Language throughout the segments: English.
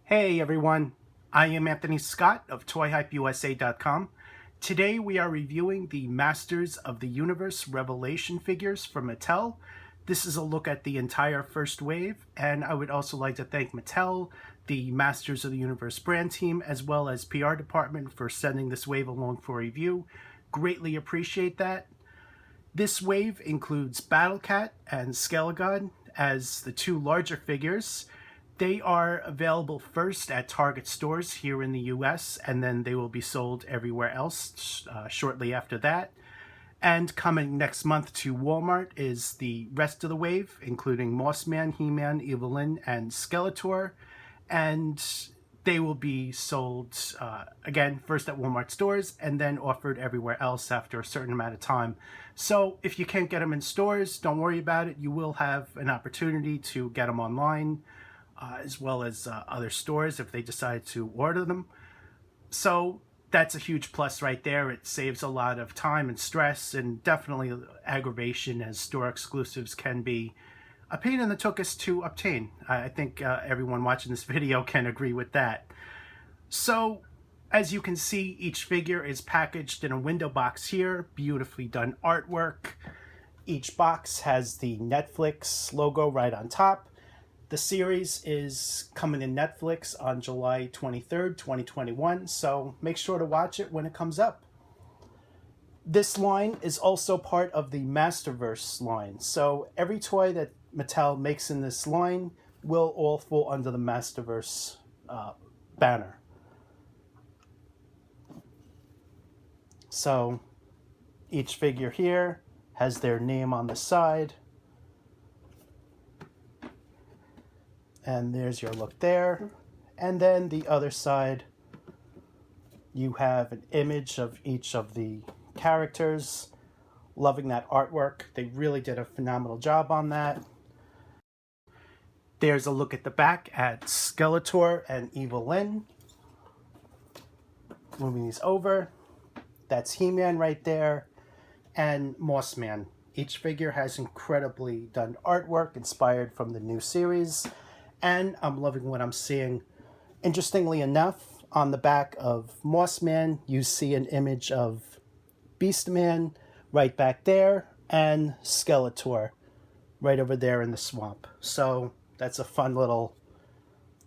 Hey everyone, I am Anthony Scott of ToyHypeUSA.com. Today we are reviewing the Masters of the Universe Revelation figures from Mattel. This is a look at the entire first wave, and I would also like to thank Mattel, the Masters of the Universe brand team, as well as PR department for sending this wave along for review. Greatly appreciate that. This wave includes Cat and Skelegod as the two larger figures. They are available first at Target stores here in the US, and then they will be sold everywhere else shortly after that. And coming next month to Walmart is the rest of the wave, including Mossman, He-Man, Eva Lynn, and Skeletor. And they will be sold, again, first at Wal-Mart stores and then offered everywhere else after a certain amount of time. So if you can't get them in stores, don't worry about it. You will have an opportunity to get them online, as well as other stores if they decide to order them. So that's a huge plus right there. It saves a lot of time and stress and definitely aggravation, as store exclusives can be a pain in the tuchus to obtain. I think everyone watching this video can agree with that. So as you can see, each figure is packaged in a window box here, beautifully done artwork. Each box has the Netflix logo right on top. The series is coming in Netflix on July 23rd, 2021, so make sure to watch it when it comes up. This line is also part of the Masterverse line, so every toy that Mattel makes in this line will all fall under the Masterverse banner. So each figure here has their name on the side. And there's your look there. And then the other side, you have an image of each of the characters. Loving that artwork. They really did a phenomenal job on that. There's a look at the back at Skeletor and Eva Lynn. Moving these over. That's He-Man right there. And Mossman. Each figure has incredibly done artwork inspired from the new series. And I'm loving what I'm seeing. Interestingly enough, on the back of Mossman, you see an image of Beastman right back there, and Skeletor right over there in the swamp. So that's a fun little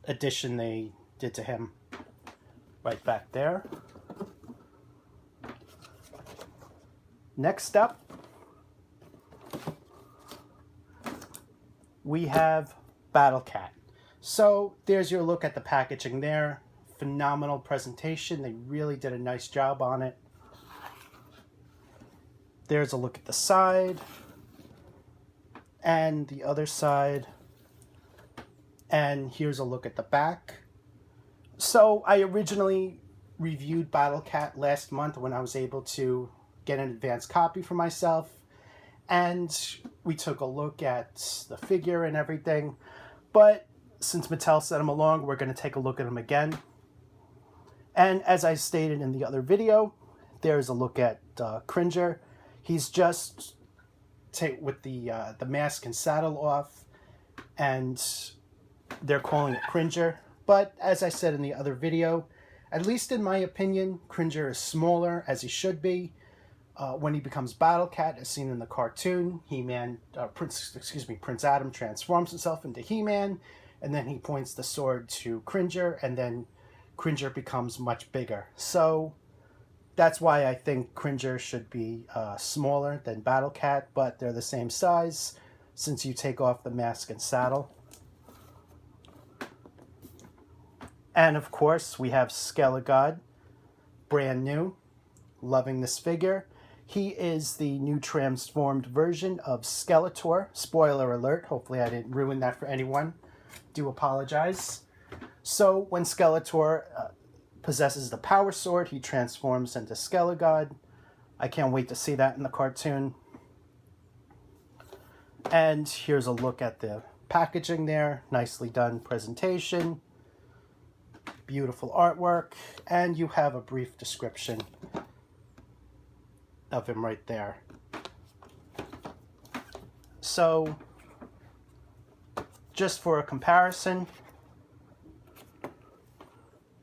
addition they did to him right back there. Next up, we have Cat. So there's your look at the packaging there. Phenomenal presentation. They really did a nice job on it. There's a look at the side and the other side. And here's a look at the back. So I originally reviewed Cat last month when I was able to get an advanced copy for myself. And we took a look at the figure and everything. But since Mattel sent them along, we're going to take a look at them again. And as I stated in the other video, there's a look at Cringer. He's just with the mask and saddle off, and they're calling it Cringer. But as I said in the other video, at least in my opinion, Cringer is smaller, as he should be. When he becomes Cat, as seen in the cartoon, Prince Adam transforms himself into He-Man, and then he points the sword to Cringer, and then Cringer becomes much bigger. So that's why I think Cringer should be smaller than Cat, but they're the same size since you take off the mask and saddle. And of course, we have Skele God, brand new. Loving this figure. He is the new transformed version of Skeletor. Spoiler alert. Hopefully I didn't ruin that for anyone. Do apologize. So when Skeletor possesses the power sword, he transforms into Skele God. I can't wait to see that in the cartoon. And here's a look at the packaging there. Nicely done presentation. Beautiful artwork. And you have a brief description of him right there. So just for a comparison,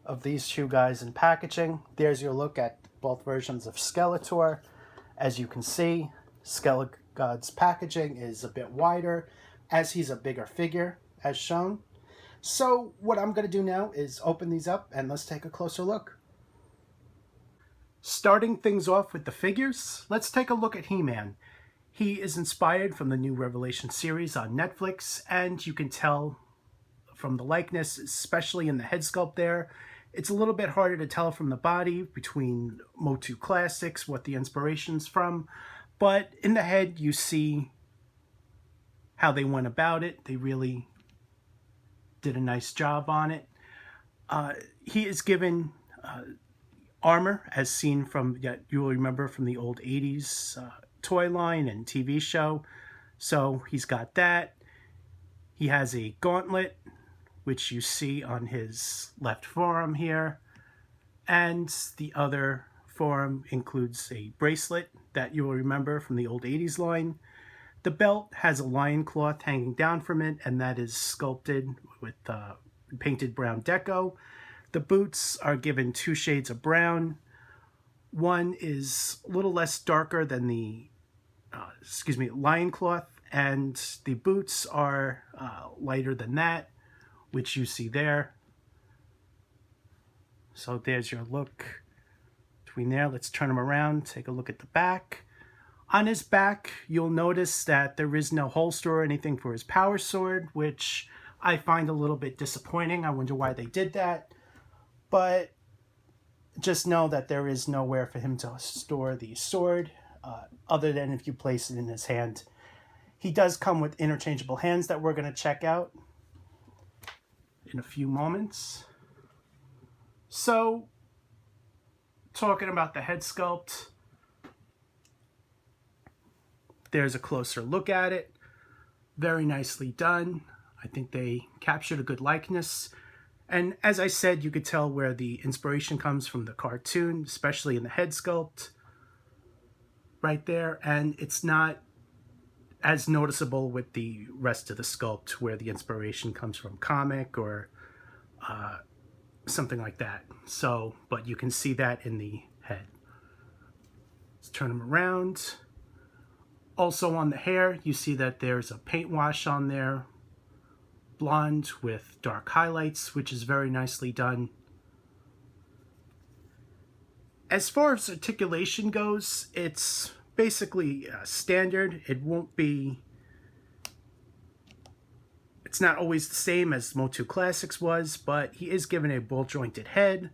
of these two guys in packaging. There's your look at both versions of Skeletor. As you can see, Skelegod God's packaging is a bit wider as he's a bigger figure, as shown. So what I'm going to do now is open these up and let's take a closer look. Starting things off with the figures, let's take a look at He-Man. He is inspired from the new Revelation series on Netflix, and you can tell from the likeness, especially in the head sculpt there. It's a little bit harder to tell from the body between Motu Classics what the inspiration's from, but in the head you see how they went about it. They really did a nice job on it. He is given armor as seen from, you will remember from the old 80s toy line and TV show. So he's got that. He has a gauntlet, which you see on his left forearm here. And the other forearm includes a bracelet that you will remember from the old 80s line. The belt has a lion cloth hanging down from it, and that is sculpted with painted brown deco. The boots are given 2 shades of brown. One is a little less darker than the lion cloth, and the boots are lighter than that, which you see there. So there's your look between there. Let's turn him around, take a look at the back. On his back, you'll notice that there is no holster or anything for his power sword, which I find a little bit disappointing. I wonder why they did that. But just know that there is nowhere for him to store the sword, other than if you place it in his hand. He does come with interchangeable hands that we're going to check out in a few moments. So, talking about the head sculpt, there's a closer look at it. Very nicely done. I think they captured a good likeness. And as I said, you could tell where the inspiration comes from the cartoon, especially in the head sculpt right there. And it's not as noticeable with the rest of the sculpt where the inspiration comes from comic or something like that. So, but you can see that in the head. Let's turn him around. Also on the hair, you see that there's a paint wash on there, blonde with dark highlights, which is very nicely done. As far as articulation goes, it's basically standard. It's not always the same as Motu Classics was, but he is given a ball-jointed head,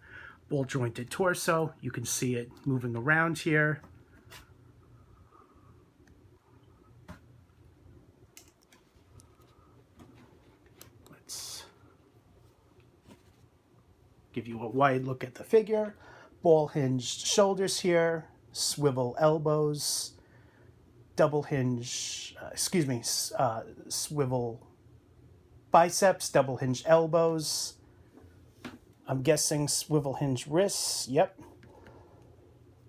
ball-jointed torso. You can see it moving around here. Give you a wide look at the figure. Ball hinged shoulders here, swivel elbows, double hinge, swivel biceps, double hinge elbows. I'm guessing swivel hinge wrists, yep.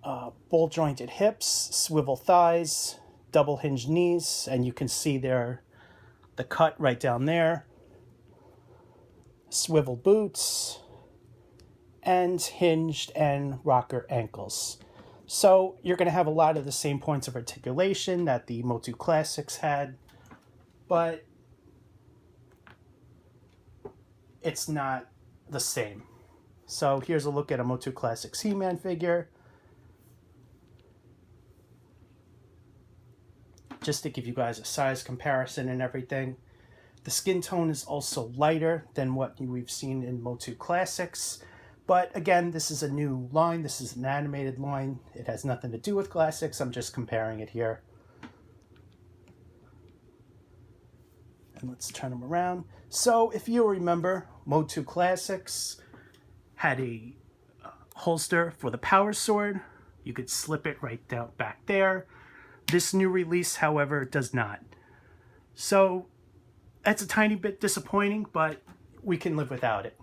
Ball jointed hips, swivel thighs, double hinge knees, and you can see there the cut right down there. Swivel boots, and hinged and rocker ankles. So you're going to have a lot of the same points of articulation that the Motu Classics had, but it's not the same. So here's a look at a Motu Classic C Man figure. Just to give you guys a size comparison and everything. The skin tone is also lighter than what we've seen in Motu Classics. But again, this is a new line. This is an animated line. It has nothing to do with classics. I'm just comparing it here. And let's turn them around. So if you remember, Motu Classics had a holster for the power sword. You could slip it right down back there. This new release, however, does not. So that's a tiny bit disappointing, but we can live without it.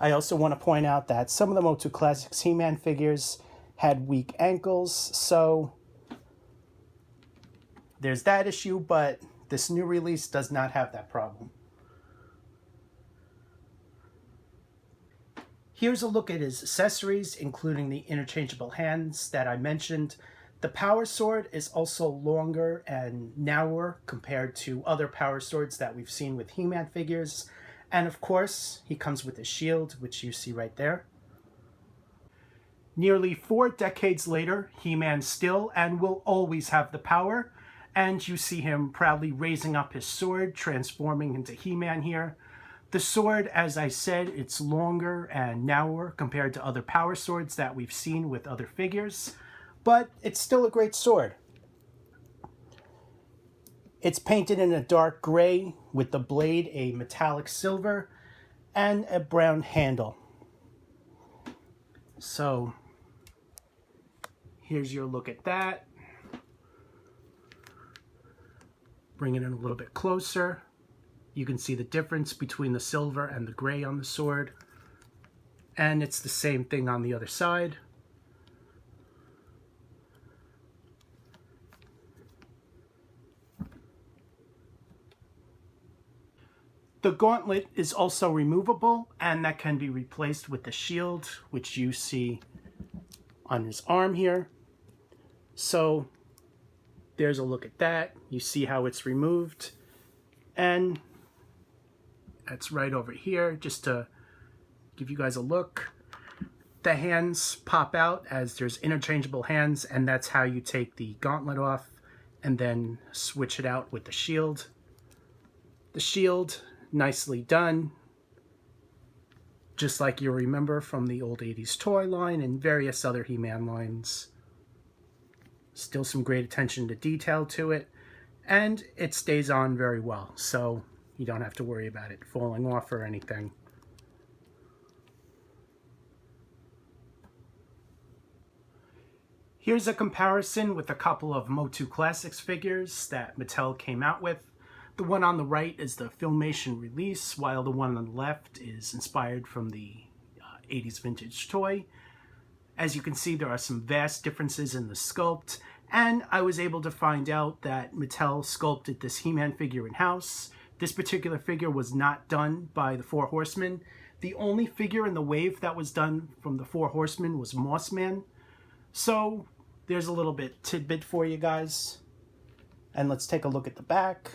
I also want to point out that some of the Motu Classics He Man figures had weak ankles, so there's that issue, but this new release does not have that problem. Here's a look at his accessories, including the interchangeable hands that I mentioned. The power sword is also longer and narrower compared to other power swords that we've seen with He-Man figures. And of course, he comes with a shield, which you see right there. Nearly 4 decades later, He-Man still and will always have the power, and you see him proudly raising up his sword, transforming into He-Man here. The sword, as I said, it's longer and narrower compared to other power swords that we've seen with other figures, but it's still a great sword. It's painted in a dark gray with the blade a metallic silver and a brown handle. So here's your look at that. Bring it in a little bit closer. You can see the difference between the silver and the gray on the sword. And it's the same thing on the other side. The gauntlet is also removable, and that can be replaced with the shield, which you see on his arm here. So there's a look at that. You see how it's removed. And that's right over here, just to give you guys a look. The hands pop out as there's interchangeable hands, and that's how you take the gauntlet off and then switch it out with the shield. The shield, nicely done, just like you remember from the old 80s toy line and various other He-Man lines. Still some great attention to detail to it, and it stays on very well, so you don't have to worry about it falling off or anything. Here's a comparison with a couple of Motu Classics figures that Mattel came out with. The one on the right is the Filmation release, while the one on the left is inspired from the 80s vintage toy. As you can see, there are some vast differences in the sculpt, and I was able to find out that Mattel sculpted this He-Man figure in-house. This particular figure was not done by the Four Horsemen. The only figure in the wave that was done from the Four Horsemen was Mossman. So there's a little bit tidbit for you guys. And let's take a look at the back.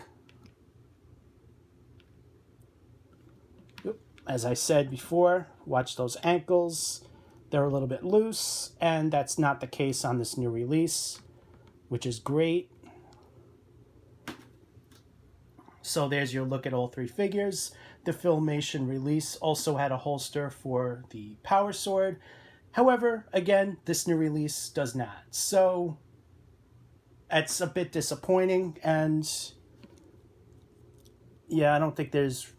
As I said before, watch those ankles. They're a little bit loose, and that's not the case on this new release, which is great. So there's your look at all 3 figures. The Filmation release also had a holster for the power sword. However, again, this new release does not. So that's a bit disappointing, and yeah, I don't think there's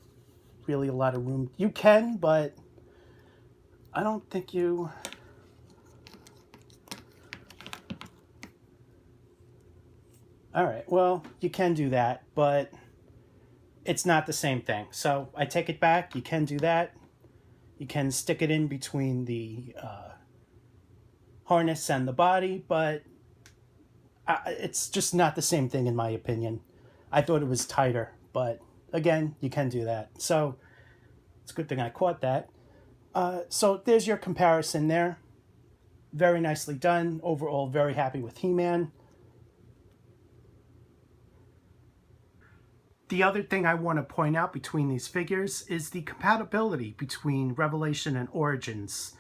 really a lot of room. You can, but I don't think you... Alright, well, you can do that, but it's not the same thing. So I take it back. You can do that. You can stick it in between the harness and the body, but it's just not the same thing in my opinion. I thought it was tighter, but again, you can do that. So it's a good thing I caught that. So there's your comparison there. Very nicely done. Overall, very happy with He-Man. The other thing I want to point out between these figures is the compatibility between Revelation and Origins.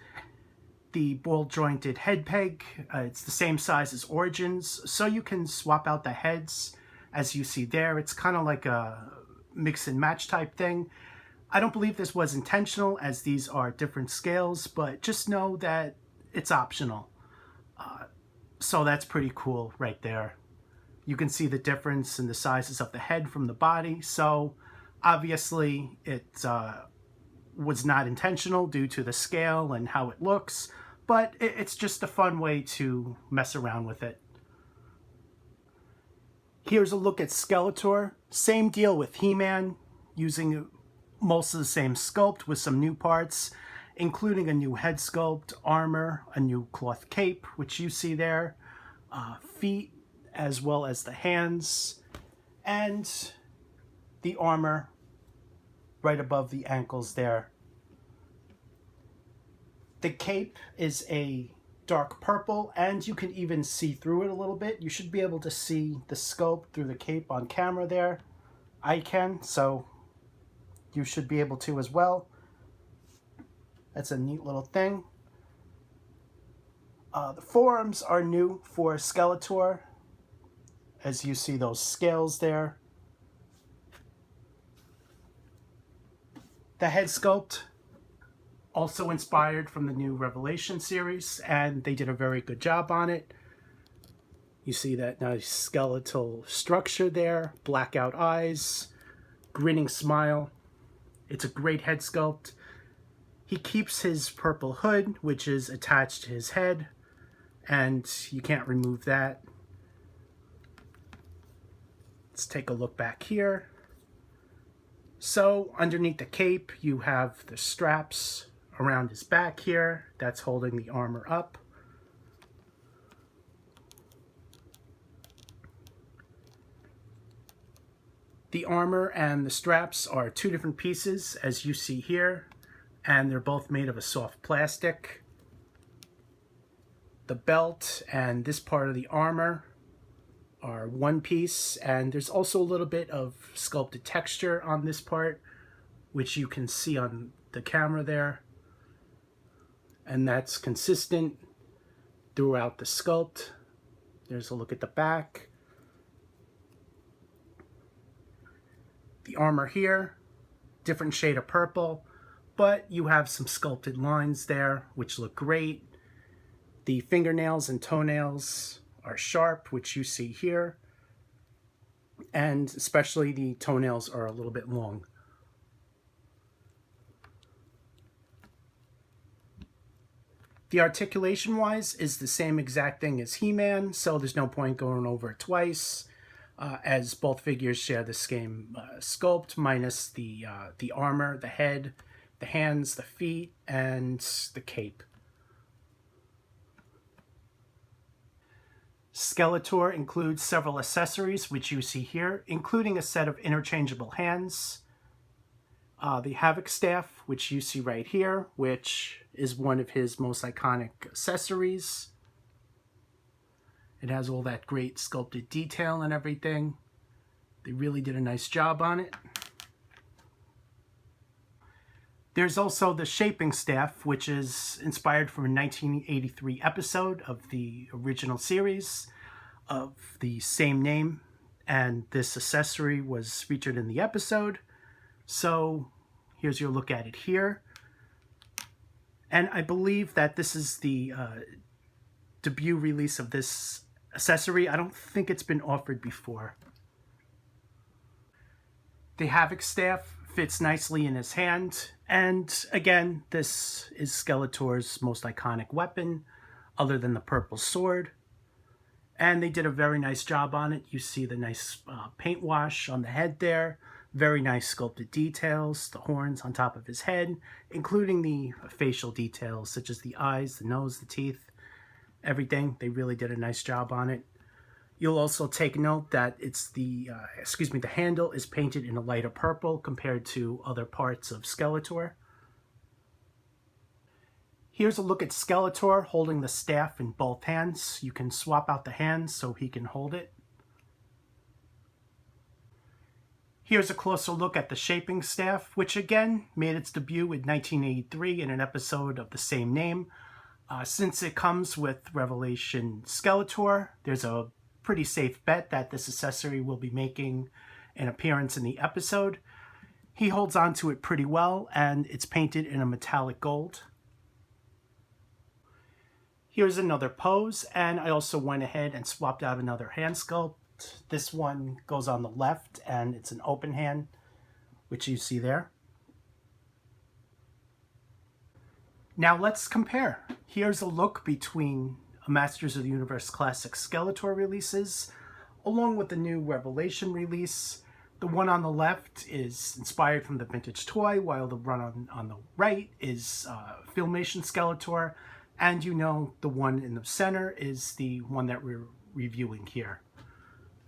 The ball-jointed head peg, it's the same size as Origins, so you can swap out the heads as you see there. It's kind of like a mix and match type thing. I don't believe this was intentional, as these are different scales, but just know that it's optional. So that's pretty cool right there. You can see the difference in the sizes of the head from the body, so obviously it was not intentional due to the scale and how it looks, but it's just a fun way to mess around with it. Here's a look at Skeletor. Same deal with He-Man, using most of the same sculpt with some new parts, including a new head sculpt, armor, a new cloth cape, which you see there, feet, as well as the hands, and the armor right above the ankles there. The cape is a dark purple, and you can even see through it a little bit. You should be able to see the scope through the cape on camera there. I can, so you should be able to as well. That's a neat little thing. The forearms are new for Skeletor, as you see those scales there. The head sculpt, also inspired from the new Revelation series, and they did a very good job on it. You see that nice skeletal structure there, blackout eyes, grinning smile. It's a great head sculpt. He keeps his purple hood, which is attached to his head, and you can't remove that. Let's take a look back here. So underneath the cape, you have the straps around his back here. That's holding the armor up. The armor and the straps are two different pieces, as you see here, and they're both made of a soft plastic. The belt and this part of the armor are one piece, and there's also a little bit of sculpted texture on this part, which you can see on the camera there, and that's consistent throughout the sculpt. There's a look at the back. The armor here, different shade of purple, but you have some sculpted lines there which look great. The fingernails and toenails are sharp, which you see here, and especially the toenails are a little bit long. The articulation wise is the same exact thing as He-Man, so there's no point going over it twice, as both figures share the same sculpt, minus the armor, the head, the hands, the feet, and the cape. Skeletor includes several accessories, which you see here, including a set of interchangeable hands, the Havoc Staff, which you see right here, which is one of his most iconic accessories. It has all that great sculpted detail and everything. They really did a nice job on it. There's also the Shaping Staff, which is inspired from a 1983 episode of the original series of the same name, and this accessory was featured in the episode. So here's your look at it here. And I believe that this is the debut release of this accessory. I don't think it's been offered before. The Havoc Staff fits nicely in his hand, and again, this is Skeletor's most iconic weapon, other than the purple sword. And they did a very nice job on it. You see the nice paint wash on the head there, very nice sculpted details, the horns on top of his head, including the facial details such as the eyes, the nose, the teeth, everything. They really did a nice job on it. You'll also take note that it's the handle is painted in a lighter purple compared to other parts of Skeletor. Here's a look at Skeletor holding the staff in both hands. You can swap out the hands so he can hold it. Here's a closer look at the Shaping Staff, which again made its debut in 1983 in an episode of the same name. Since it comes with Revelation Skeletor, there's a pretty safe bet that this accessory will be making an appearance in the episode. He holds on to it pretty well, and it's painted in a metallic gold. Here's another pose, and I also went ahead and swapped out another hand sculpt. This one goes on the left, and it's an open hand, which you see there. Now let's compare. Here's a look between Masters of the Universe Classic Skeletor releases, along with the new Revelation release. The one on the left is inspired from the vintage toy, while the one on the right is Filmation Skeletor, and you know the one in the center is the one that we're reviewing here.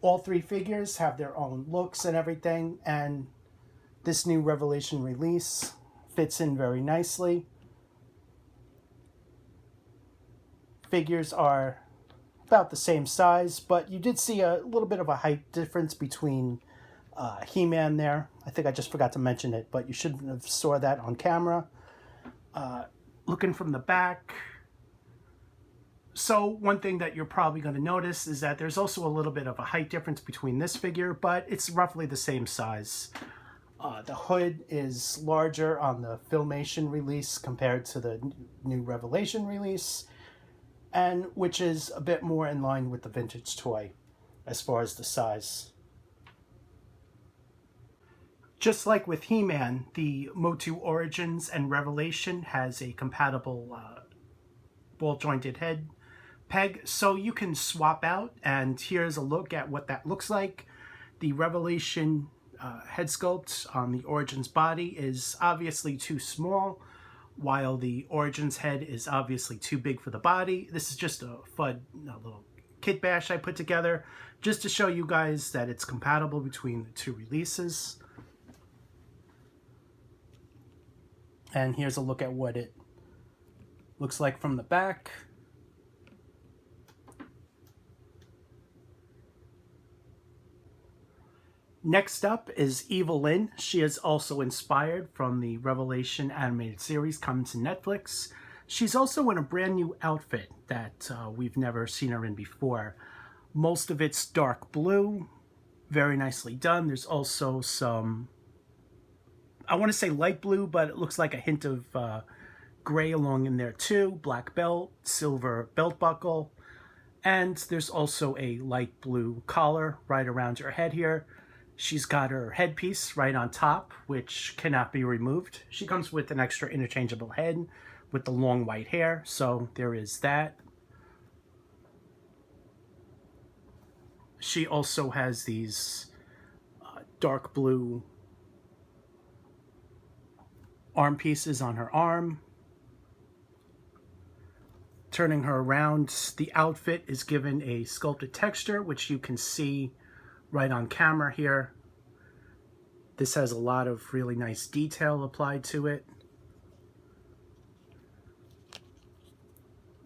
All three figures have their own looks and everything, and this new Revelation release fits in very nicely. figures are about the same size, but you did see a little bit of a height difference between He-Man there. I think I just forgot to mention it, but you shouldn't have saw that on camera. Looking from the back. So one thing that you're probably going to notice is that there's also a little bit of a height difference between this figure, but it's roughly the same size. The hood is larger on the Filmation release compared to the new Revelation release, and which is a bit more in line with the vintage toy as far as the size. Just like with He-Man, the Motu Origins and Revelation has a compatible ball-jointed head peg, so you can swap out, and here's a look at what that looks like. The Revelation head sculpt on the Origins body is obviously too small, while the Origins head is obviously too big for the body. This is just a little kit bash I put together just to show you guys that it's compatible between the two releases. And here's a look at what it looks like from the back. Next up is Eva Lynn. She is also inspired from the Revelation animated series coming to Netflix. She's also in a brand new outfit that we've never seen her in before. Most of it's dark blue, very nicely done. There's also some, I want to say light blue, but it looks like a hint of gray along in there too. Black belt, silver belt buckle, and there's also a light blue collar right around her head here. She's got her headpiece right on top, which cannot be removed. She comes with an extra interchangeable head with the long white hair, so there is that. She also has these dark blue arm pieces on her arm. Turning her around, the outfit is given a sculpted texture, which you can see right on camera here. This has a lot of really nice detail applied to it.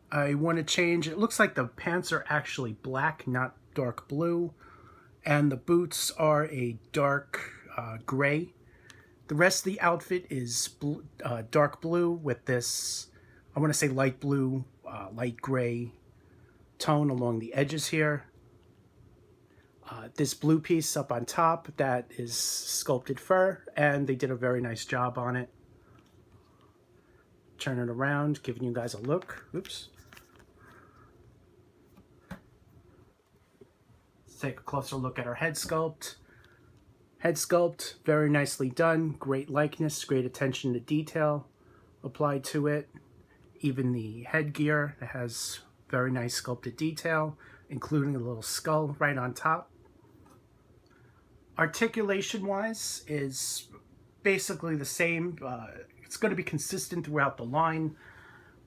I want to change, it looks like the pants are actually black, not dark blue, and the boots are a dark gray. The rest of the outfit is dark blue with this, I want to say light blue, light gray tone along the edges here. This blue piece up on top, that is sculpted fur, and they did a very nice job on it. Turn it around, giving you guys a look. Oops. Let's take a closer look at our head sculpt. Head sculpt, very nicely done. Great likeness, great attention to detail applied to it. Even the headgear has very nice sculpted detail, including a little skull right on top. Articulation-wise is basically the same. It's going to be consistent throughout the line,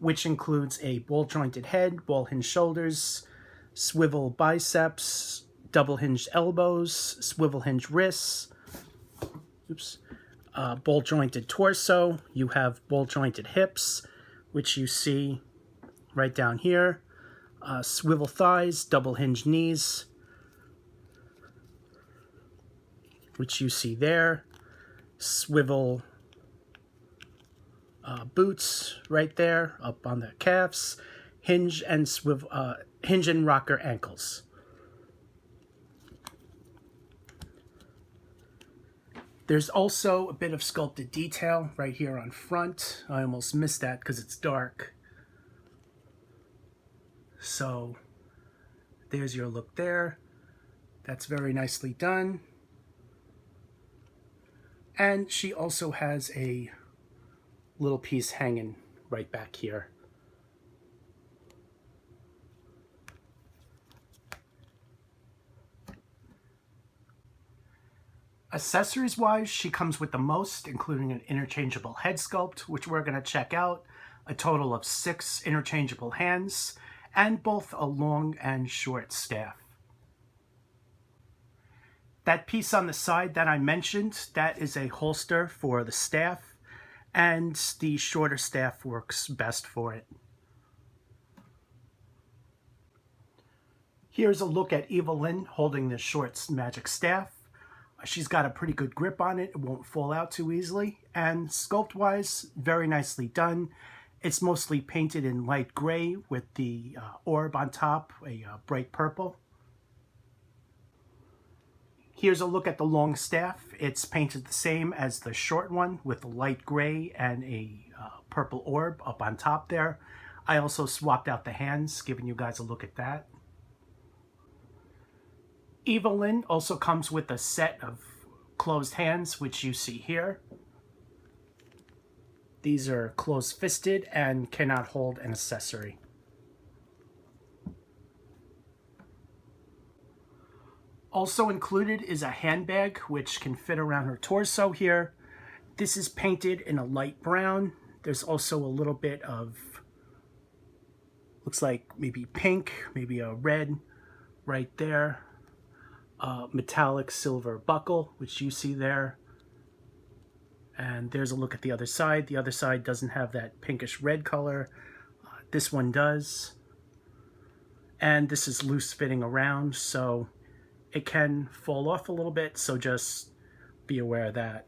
which includes a ball-jointed head, ball-hinged shoulders, swivel biceps, double-hinged elbows, swivel-hinged wrists, ball-jointed torso. You have ball-jointed hips, which you see right down here, swivel thighs, double-hinged knees, which you see there, swivel boots right there up on the calves, hinge and rocker ankles. There's also a bit of sculpted detail right here on front. I almost missed that because it's dark. So there's your look there. That's very nicely done. And she also has a little piece hanging right back here. Accessories-wise, she comes with the most, including an interchangeable head sculpt, which we're going to check out, a total of 6 interchangeable hands, and both a long and short staff. That piece on the side that I mentioned, that is a holster for the staff, and the shorter staff works best for it. Here's a look at Eva Lynn holding this short magic staff. She's got a pretty good grip on it. It won't fall out too easily. And sculpt-wise, very nicely done. It's mostly painted in light gray with the orb on top, a bright purple. Here's a look at the long staff. It's painted the same as the short one with the light gray and a purple orb up on top there. I also swapped out the hands, giving you guys a look at that. Eva Lynn also comes with a set of closed hands, which you see here. These are closed-fisted and cannot hold an accessory. Also included is a handbag, which can fit around her torso here. This is painted in a light brown. There's also a little bit of, looks like maybe pink, maybe a red right there. Metallic silver buckle, which you see there. And there's a look at the other side. The other side doesn't have that pinkish red color. This one does. And this is loose fitting around, so it can fall off a little bit, so just be aware of that.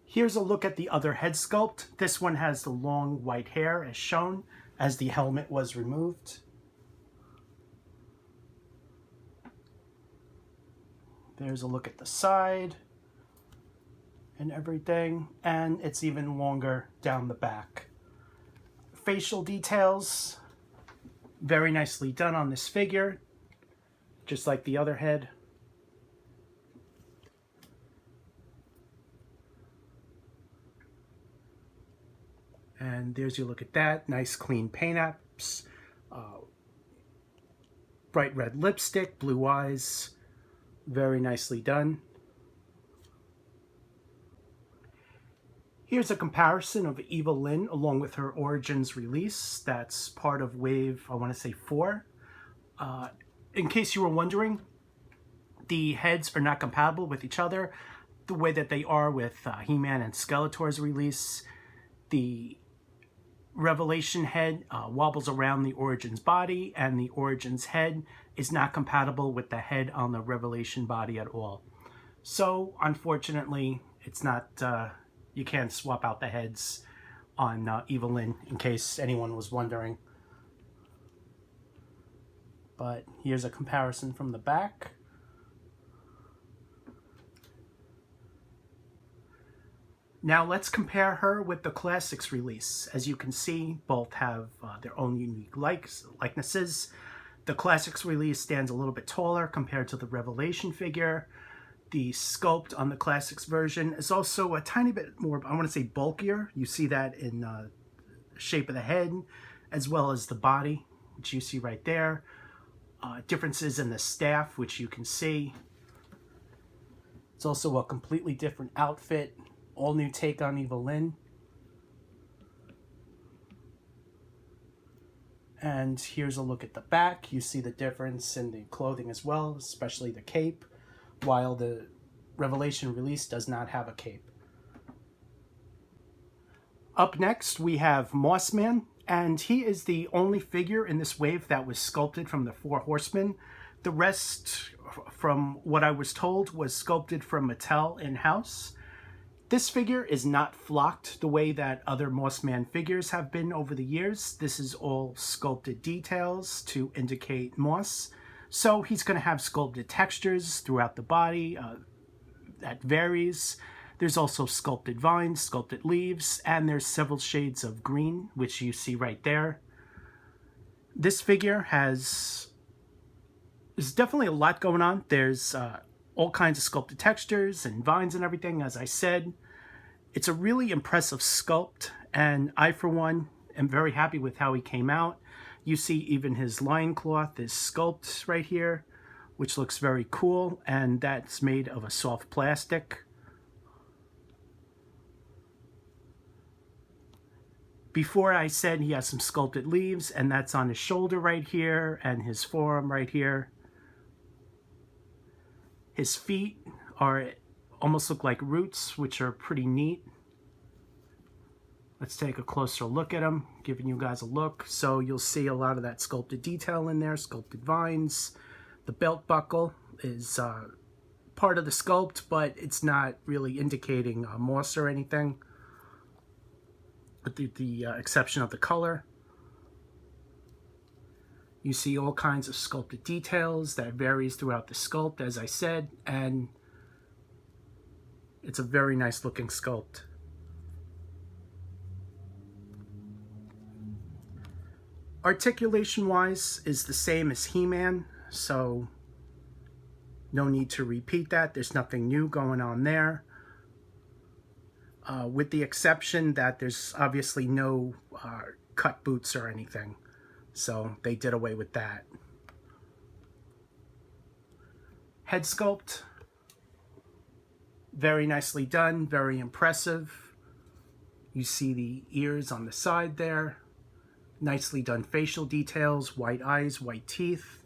Here's a look at the other head sculpt. This one has the long white hair as shown, as the helmet was removed. There's a look at the side and everything, and it's even longer down the back. Facial details, very nicely done on this figure, just like the other head. And there's your look at that. Nice clean paint apps. Bright red lipstick, blue eyes. Very nicely done. Here's a comparison of Eva Lynn along with her Origins release. That's part of wave, I want to say 4. In case you were wondering, the heads are not compatible with each other the way that they are with He-Man and Skeletor's release. The Revelation head wobbles around the Origins body, and the Origins head is not compatible with the head on the Revelation body at all. So, unfortunately, it's not, you can't swap out the heads on Eva Lynn, in case anyone was wondering. But here's a comparison from the back. Now let's compare her with the Classics release. As you can see, both have their own unique likenesses. The Classics release stands a little bit taller compared to the Revelation figure. The sculpt on the Classics version is also a tiny bit more, I want to say, bulkier. You see that in the shape of the head, as well as the body, which you see right there. Differences in the staff, which you can see. It's also a completely different outfit. All new take on Eva Lynn. And here's a look at the back. You see the difference in the clothing as well, especially the cape, while the Revelation release does not have a cape. Up next, we have Mossman, and he is the only figure in this wave that was sculpted from the 4 Horsemen. The rest, from what I was told, was sculpted from Mattel in-house. This figure is not flocked the way that other Mossman figures have been over the years. This is all sculpted details to indicate moss. So he's going to have sculpted textures throughout the body. That varies. There's also sculpted vines, sculpted leaves, and there's several shades of green, which you see right there. This figure there's definitely a lot going on. There's all kinds of sculpted textures and vines and everything, as I said. It's a really impressive sculpt, and I, for one, am very happy with how he came out. You see even his loincloth is sculpt right here, which looks very cool, and that's made of a soft plastic. Before I said he has some sculpted leaves, and that's on his shoulder right here, and his forearm right here. His feet almost look like roots, which are pretty neat. Let's take a closer look at him, giving you guys a look. So you'll see a lot of that sculpted detail in there, sculpted vines. The belt buckle is part of the sculpt, but it's not really indicating moss or anything, with the exception of the color. You see all kinds of sculpted details that varies throughout the sculpt, as I said, and it's a very nice looking sculpt. Articulation wise is the same as He-Man, so no need to repeat that. There's nothing new going on there, with the exception that there's obviously no cut boots or anything, so they did away with that. Head sculpt, very nicely done, very impressive. You see the ears on the side there. Nicely done facial details, white eyes, white teeth.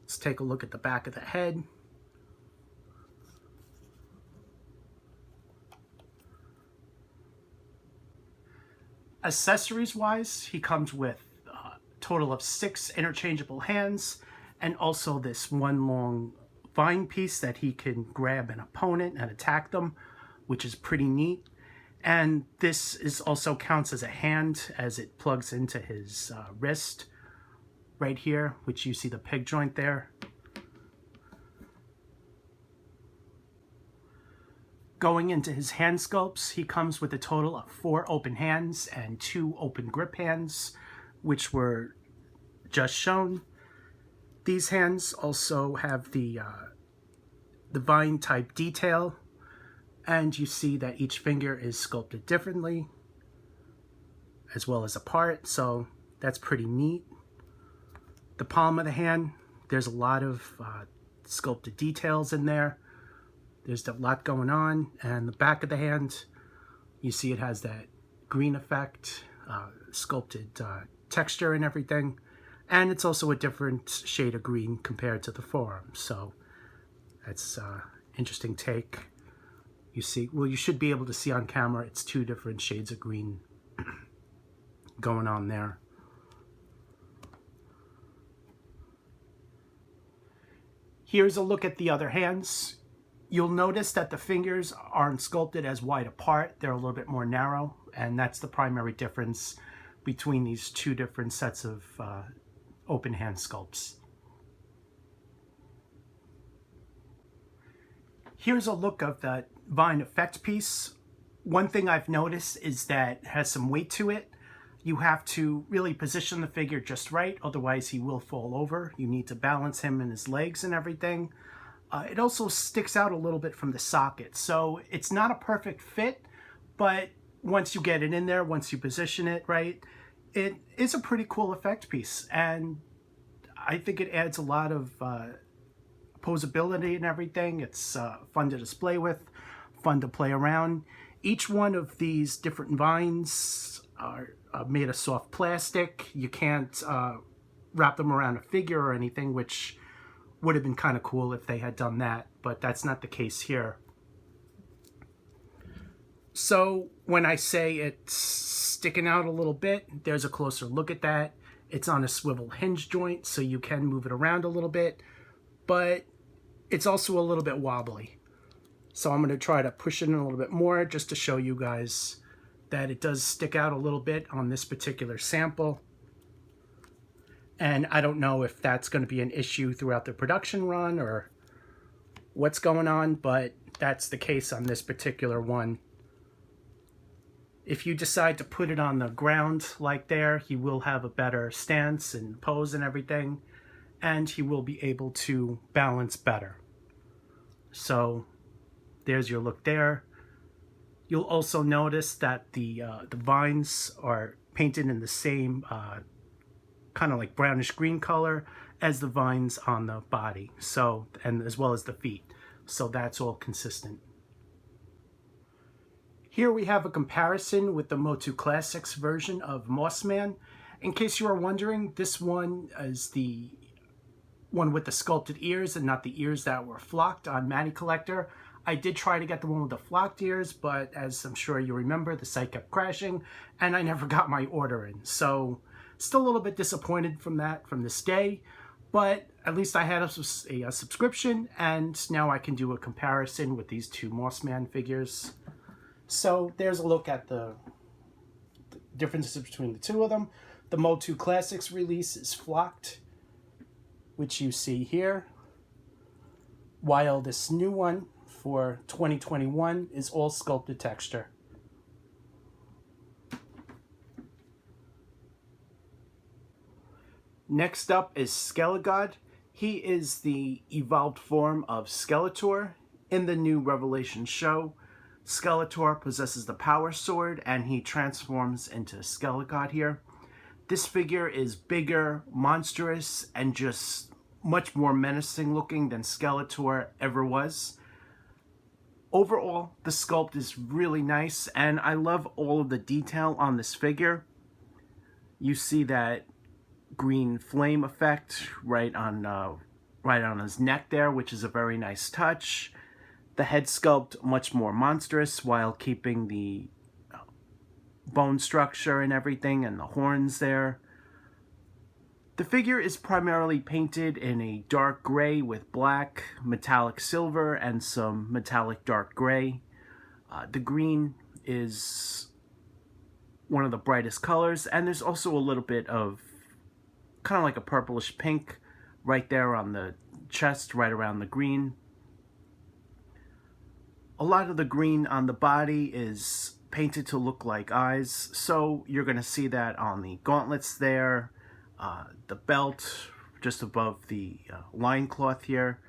Let's take a look at the back of the head. Accessories wise, he comes with a total of 6 interchangeable hands, and also this one long vine piece that he can grab an opponent and attack them, which is pretty neat. And this is also counts as a hand, as it plugs into his wrist right here, which you see the peg joint there. Going into his hand sculpts, he comes with a total of 4 open hands and 2 open grip hands, which were just shown. These hands also have the vine type detail, and you see that each finger is sculpted differently as well as apart, so that's pretty neat. The palm of the hand, there's a lot of sculpted details in there. There's a lot going on. And the back of the hand, you see it has that green effect, sculpted texture and everything, and it's also a different shade of green compared to the forearm, so that's interesting take. You see, well, you should be able to see on camera, it's 2 different shades of green going on there. Here's a look at the other hands. You'll notice that the fingers aren't sculpted as wide apart. They're a little bit more narrow, and that's the primary difference between these 2 different sets of open hand sculpts. Here's a look of that vine effect piece. One thing I've noticed is that it has some weight to it. You have to really position the figure just right, otherwise he will fall over. You need to balance him and his legs and everything. It also sticks out a little bit from the socket, so it's not a perfect fit, but once you get it in there, once you position it right, it is a pretty cool effect piece, and I think it adds a lot of posability and everything. It's fun to display with, fun to play around. Each one of these different vines are made of soft plastic. You can't wrap them around a figure or anything, which would have been kind of cool if they had done that, but that's not the case here. So when I say it's sticking out a little bit, there's a closer look at that. It's on a swivel hinge joint, so you can move it around a little bit, but it's also a little bit wobbly. So I'm going to try to push it in a little bit more just to show you guys that it does stick out a little bit on this particular sample. And I don't know if that's going to be an issue throughout the production run or what's going on, but that's the case on this particular one. If you decide to put it on the ground like there, he will have a better stance and pose and everything, and he will be able to balance better. So there's your look there. You'll also notice that the vines are painted in the same kind of like brownish green color as the vines on the body, so, and as well as the feet, so that's all consistent. Here we have a comparison with the Motu Classics version of Mossman. In case you are wondering, this one is the one with the sculpted ears and not the ears that were flocked on Matty Collector. I did try to get the one with the flocked ears, but as I'm sure you remember, the site kept crashing and I never got my order in. So still a little bit disappointed from this day, but at least I had a subscription, and now I can do a comparison with these two Mossman figures. So there's a look at the differences between the two of them. The Motu Classics release is flocked, which you see here, while this new one for 2021 is all sculpted texture. Next up is Skele God. He is the evolved form of Skeletor. In the new Revelation show, Skeletor possesses the power sword and he transforms into Skele God here. This figure is bigger, monstrous, and just much more menacing looking than Skeletor ever was. Overall, the sculpt is really nice, and I love all of the detail on this figure. You see that green flame effect right on his neck there, which is a very nice touch. The head sculpt much more monstrous while keeping the bone structure and everything, and the horns there. The figure is primarily painted in a dark gray with black, metallic silver, and some metallic dark gray. The green is one of the brightest colors, and there's also a little bit of kind of like a purplish pink right there on the chest, right around the green. A lot of the green on the body is painted to look like eyes, so you're going to see that on the gauntlets there, the belt just above the loincloth here,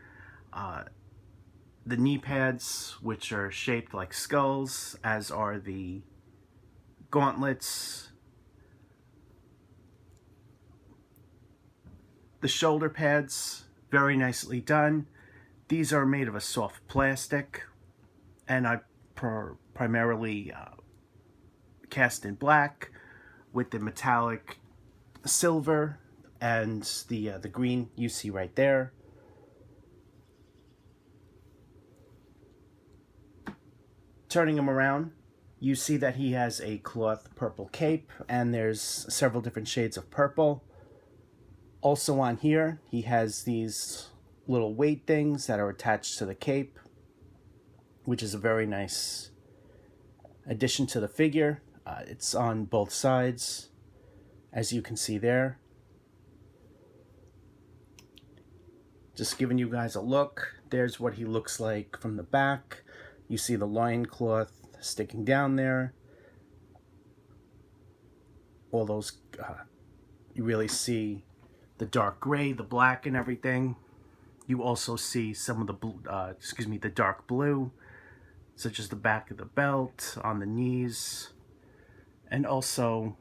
the knee pads, which are shaped like skulls, as are the gauntlets, the shoulder pads, very nicely done. These are made of a soft plastic, and I primarily cast in black with the metallic silver and the green you see right there. Turning him around, you see that he has a cloth purple cape, and there's several different shades of purple. Also on here, he has these little weight things that are attached to the cape, which is a very nice addition to the figure. It's on both sides, as you can see there. Just giving you guys a look. There's what he looks like from the back. You see the loincloth sticking down there. All those, you really see the dark gray, the black, and everything. You also see some of the the dark blue, such as the back of the belt, on the knees, and also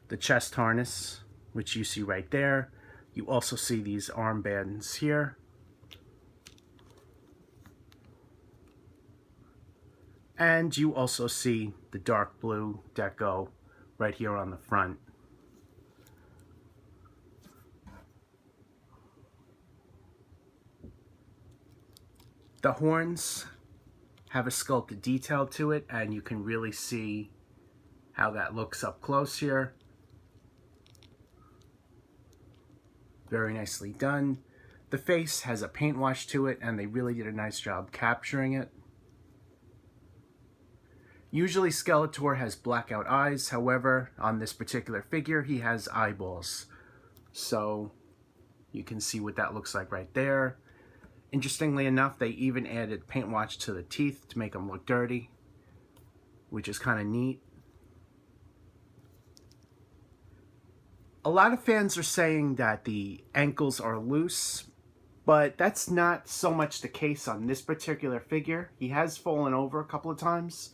the chest harness, which you see right there. You also see these armbands here. And you also see the dark blue deco right here on the front. The horns have a sculpted detail to it, and you can really see how that looks up close here. Very nicely done. The face has a paint wash to it, and they really did a nice job capturing it. Usually Skeletor has blackout eyes, however, on this particular figure, he has eyeballs. So you can see what that looks like right there. Interestingly enough, they even added paint wash to the teeth to make them look dirty, which is kind of neat. A lot of fans are saying that the ankles are loose, but that's not so much the case on this particular figure. He has fallen over a couple of times,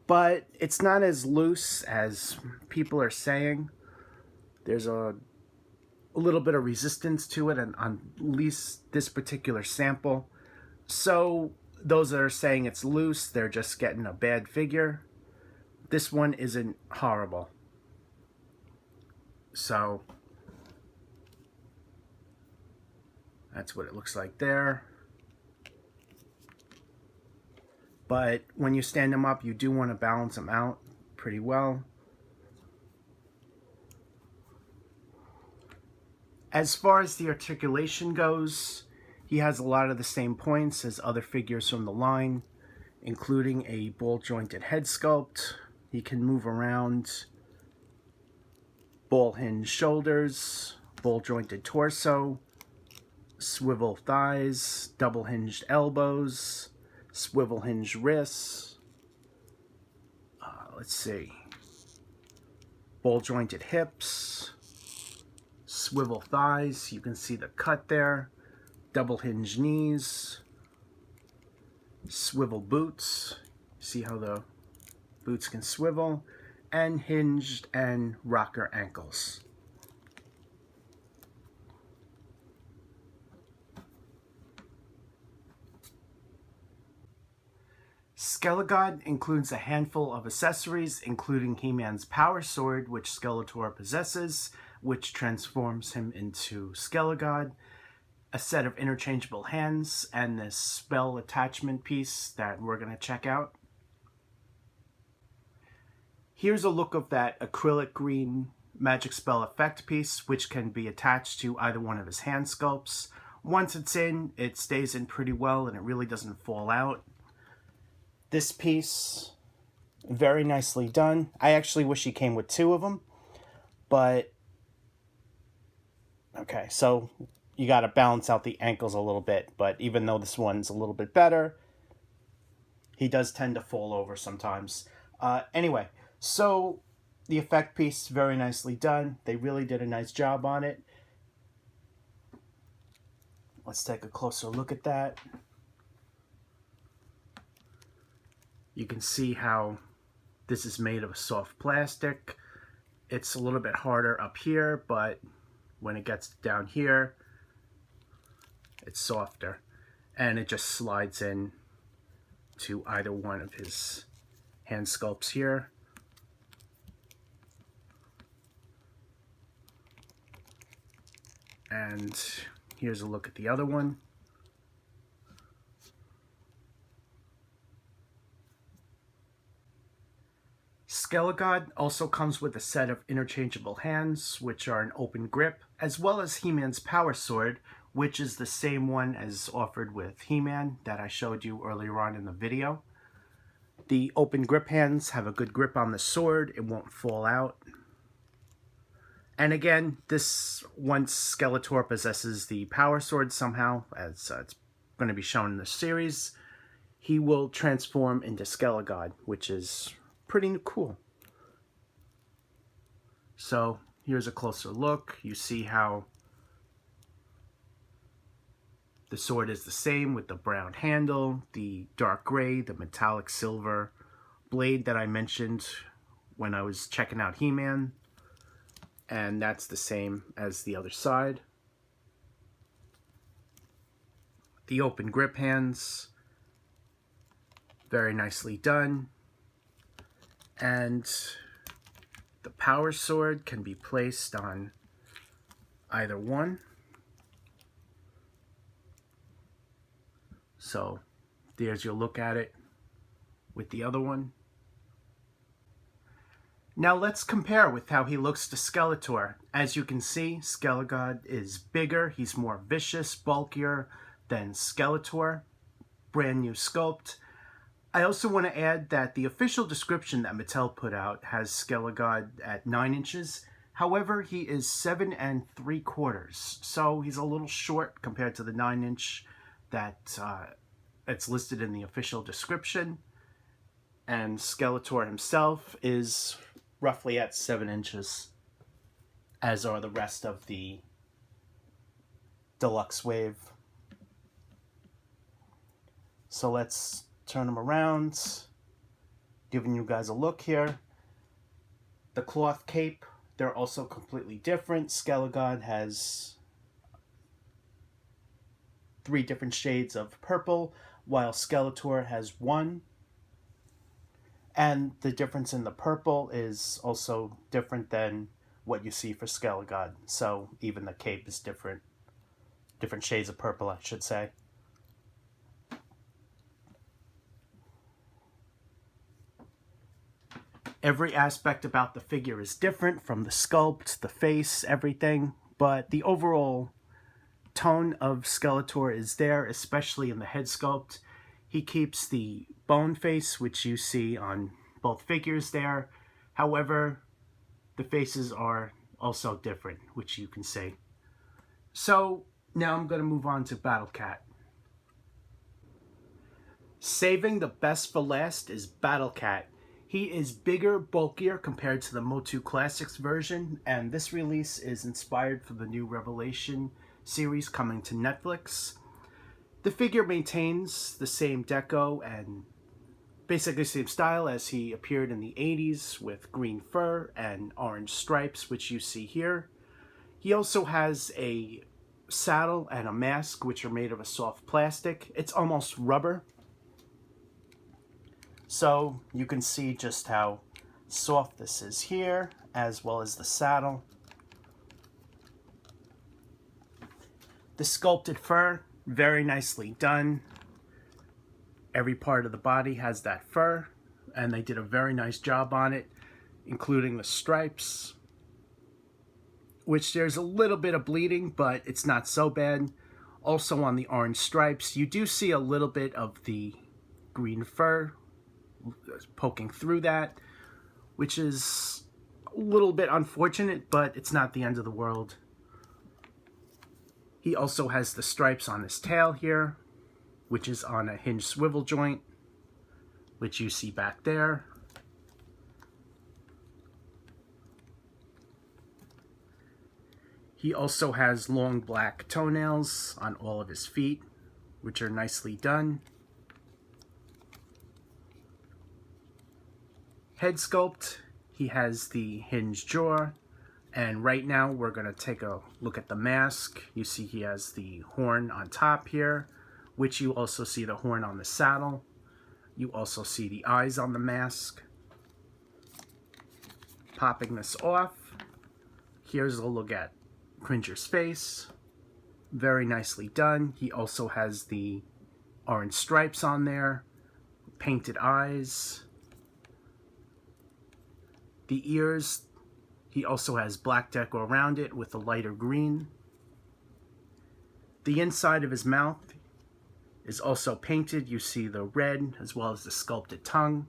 but it's not as loose as people are saying. There's a little bit of resistance to it, and on at least this particular sample. So those that are saying it's loose, they're just getting a bad figure. This one isn't horrible. So that's what it looks like there. but when you stand them up, you do want to balance them out pretty well. As far as the articulation goes, he has a lot of the same points as other figures from the line, including a ball-jointed head sculpt. He can move around, ball-hinged shoulders, ball-jointed torso, swivel thighs, double-hinged elbows, swivel-hinged wrists. Let's see. Ball-jointed hips, swivel thighs. You can see the cut there. Double-hinged knees, swivel boots. See how the boots can swivel, and hinged and rocker ankles. Skele God includes a handful of accessories, including He-Man's power sword, which Skeletor possesses, which transforms him into Skele God, a set of interchangeable hands, and this spell attachment piece that we're going to check out. Here's a look of that acrylic green magic spell effect piece, which can be attached to either one of his hand sculpts. Once it's in, it stays in pretty well and it really doesn't fall out. This piece, very nicely done. I actually wish he came with two of them, but okay, so you got to balance out the ankles a little bit, but even though this one's a little bit better, he does tend to fall over sometimes. Anyway, so the effect piece, very nicely done. They really did a nice job on it. Let's take a closer look at that. You can see how this is made of soft plastic. It's a little bit harder up here, but when it gets down here, it's softer. And it just slides in to either one of his hand sculpts here. And here's a look at the other one. Skele God also comes with a set of interchangeable hands, which are an open grip, as well as He-Man's power sword, which is the same one as offered with He-Man that I showed you earlier on in the video. The open grip hands have a good grip on the sword, it won't fall out. And again, this, once Skeletor possesses the power sword somehow, as it's going to be shown in the series, he will transform into Skele God, which is pretty cool. So here's a closer look. You see how the sword is the same with the brown handle, the dark gray, the metallic silver blade that I mentioned when I was checking out He-Man. And that's the same as the other side. The open grip hands, very nicely done. And the power sword can be placed on either one. So there's your look at it with the other one. Now let's compare with how he looks to Skeletor. As you can see, Skele God is bigger, he's more vicious, bulkier than Skeletor. Brand new sculpt. I also want to add that the official description that Mattel put out has Skele God at 9 inches. However, he is 7 3/4, so he's a little short compared to the 9-inch that it's listed in the official description. And Skeletor himself is roughly at 7 inches, as are the rest of the deluxe wave. So let's turn them around, giving you guys a look here. The cloth cape, they're also completely different. Skele God has 3 different shades of purple, while Skeletor has 1. And the difference in the purple is also different than what you see for Skele God. So even the cape is different. Different shades of purple, I should say. Every aspect about the figure is different, from the sculpt, the face, everything, but the overall tone of Skeletor is there, especially in the head sculpt. He keeps the bone face, which you see on both figures there. However, the faces are also different, which you can see. So now I'm going to move on to Battle Cat. Saving the best for last is Battle Cat. He is bigger, bulkier compared to the Motu Classics version, and this release is inspired from the new Revelation series coming to Netflix. The figure maintains the same deco and basically same style as he appeared in the 80s, with green fur and orange stripes, which you see here. He also has a saddle and a mask, which are made of a soft plastic. It's almost rubber. So you can see just how soft this is here, as well as the saddle. The sculpted fur, very nicely done. Every part of the body has that fur, and they did a very nice job on it, including the stripes, which there's a little bit of bleeding, but it's not so bad. Also on the orange stripes, you do see a little bit of the green fur poking through that, which is a little bit unfortunate, but it's not the end of the world. He also has the stripes on his tail here, which is on a hinged swivel joint, which you see back there. He also has long black toenails on all of his feet, which are nicely done. Head sculpt, he has the hinged jaw, and right now we're going to take a look at the mask. You see he has the horn on top here, which you also see the horn on the saddle. You also see the eyes on the mask. Popping this off, here's a look at Cringer's face. Very nicely done. He also has the orange stripes on there, painted eyes. The ears, he also has black deco around it with a lighter green. The inside of his mouth is also painted. You see the red as well as the sculpted tongue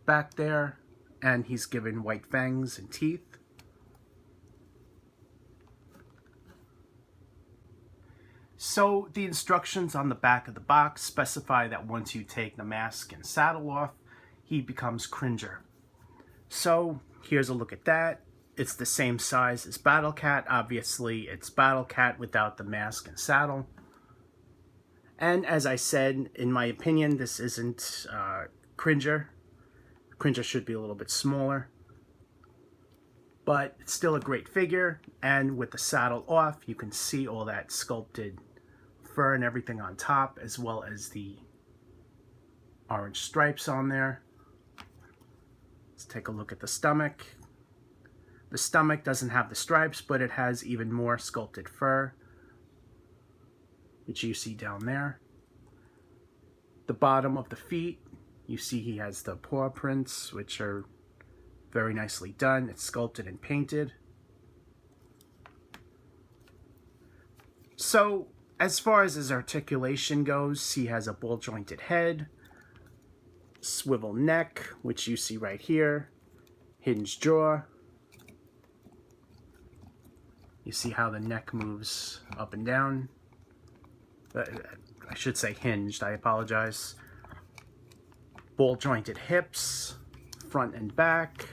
back there, and he's given white fangs and teeth. So the instructions on the back of the box specify that once you take the mask and saddle off, he becomes Cringer. So here's a look at that. It's the same size as Battle Cat. Obviously, it's Battle Cat without the mask and saddle. And as I said, in my opinion, this isn't Cringer. Cringer should be a little bit smaller. But it's still a great figure. And with the saddle off, you can see all that sculpted fur and everything on top, as well as the orange stripes on there. Let's take a look at the stomach. The stomach doesn't have the stripes, but it has even more sculpted fur, which you see down there. The bottom of the feet, you see he has the paw prints, which are very nicely done. It's sculpted and painted. So, as far as his articulation goes, he has a ball-jointed head, swivel neck, which you see right here, hinged jaw. You see how the neck moves up and down. I should say hinged, I apologize. Ball-jointed hips, front and back.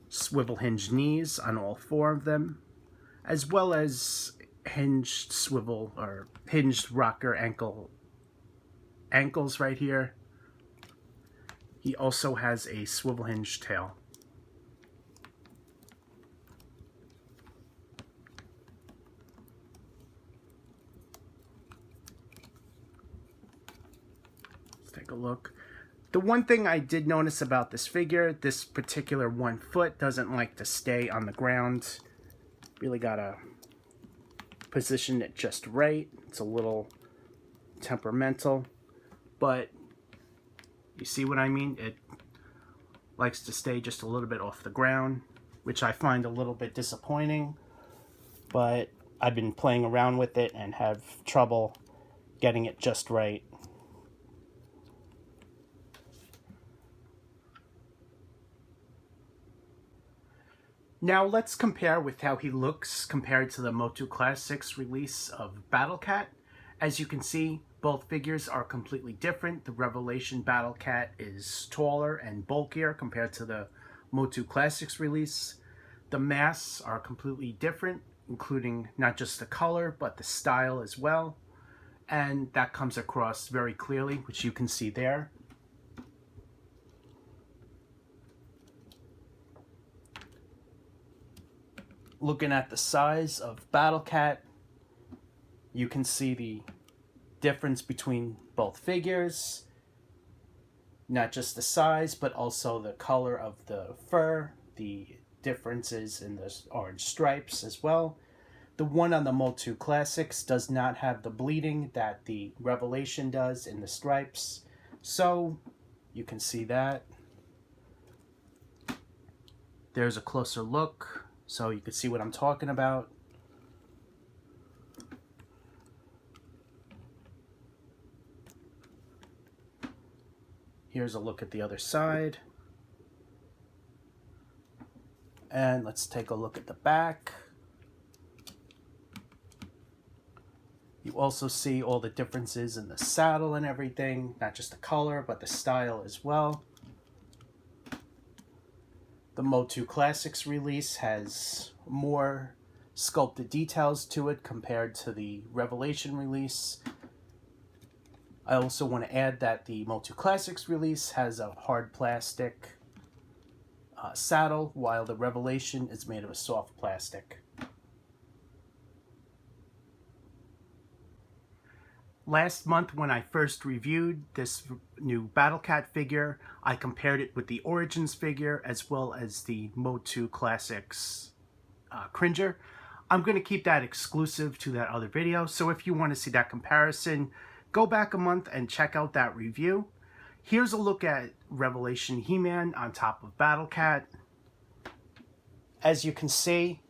Swivel hinged knees on all four of them, as well as hinged swivel or hinged rocker ankles right here. He also has a swivel hinge tail. Let's take a look. The one thing I did notice about this figure, this particular one foot doesn't like to stay on the ground. Really gotta position it just right. It's a little temperamental, but you see what I mean? It likes to stay just a little bit off the ground, which I find a little bit disappointing, but I've been playing around with it and have trouble getting it just right. Now let's compare with how he looks compared to the Motu Classic's release of Battle Cat. As you can see, both figures are completely different. The Revelation Battle Cat is taller and bulkier compared to the Motu Classics release. The masks are completely different, including not just the color, but the style as well. And that comes across very clearly, which you can see there. Looking at the size of Battle Cat, you can see the difference between both figures. Not just the size, but also the color of the fur, the differences in the orange stripes as well. The one on the Motu Classics does not have the bleeding that the Revelation does in the stripes. So you can see that. There's a closer look, so you can see what I'm talking about. Here's a look at the other side. And let's take a look at the back. You also see all the differences in the saddle and everything, not just the color, but the style as well. The Motu Classics release has more sculpted details to it compared to the Revelation release. I also want to add that the Motu Classics release has a hard plastic saddle, while the Revelation is made of a soft plastic. Last month when I first reviewed this new Battle Cat figure, I compared it with the Origins figure as well as the Motu Classics Cringer. I'm going to keep that exclusive to that other video, so if you want to see that comparison, go back a month and check out that review. Here's a look at Revelation He-Man on top of Battle Cat. As you can see,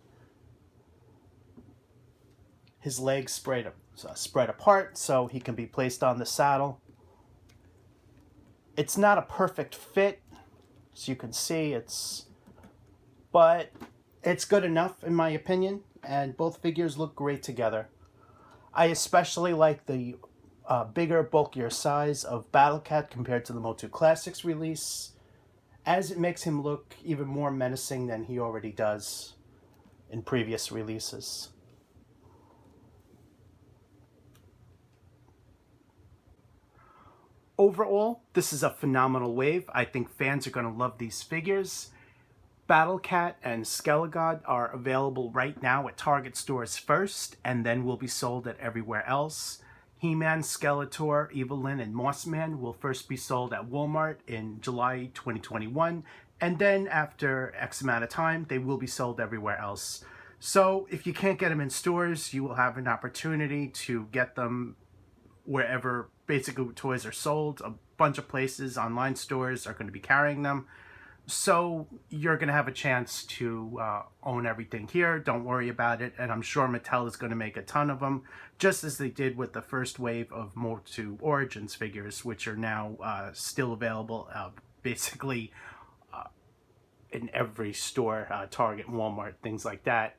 his legs spread apart so he can be placed on the saddle. It's not a perfect fit, as you can see, but it's good enough in my opinion, and both figures look great together. I especially like the bigger, bulkier size of Battle Cat compared to the Motu Classics release, as it makes him look even more menacing than he already does in previous releases. Overall, this is a phenomenal wave. I think fans are going to love these figures. Battle Cat and Skele God are available right now at Target stores first, and then will be sold at everywhere else. He-Man, Skeletor, Eva Lynn, and Moss Man will first be sold at Walmart in July 2021, and then after X amount of time, they will be sold everywhere else. So if you can't get them in stores, you will have an opportunity to get them wherever basically toys are sold. A bunch of places, online stores, are going to be carrying them. So you're going to have a chance to own everything here. Don't worry about it. And I'm sure Mattel is going to make a ton of them, just as they did with the first wave of Motu Origins figures, which are now still available basically in every store, Target, Walmart, things like that.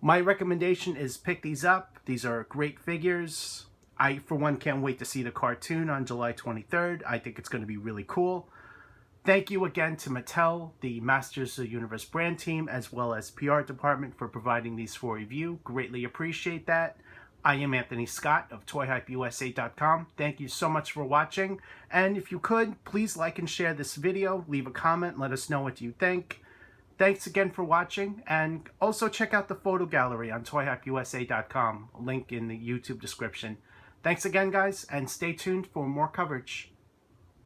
My recommendation is pick these up. These are great figures. I, for one, can't wait to see the cartoon on July 23rd. I think it's going to be really cool. Thank you again to Mattel, the Masters of the Universe brand team, as well as PR department for providing these for review. Greatly appreciate that. I am Anthony Scott of ToyHypeUSA.com. Thank you so much for watching. And if you could, please like and share this video. Leave a comment. Let us know what you think. Thanks again for watching. And also check out the photo gallery on ToyHypeUSA.com. Link in the YouTube description. Thanks again, guys, and stay tuned for more coverage.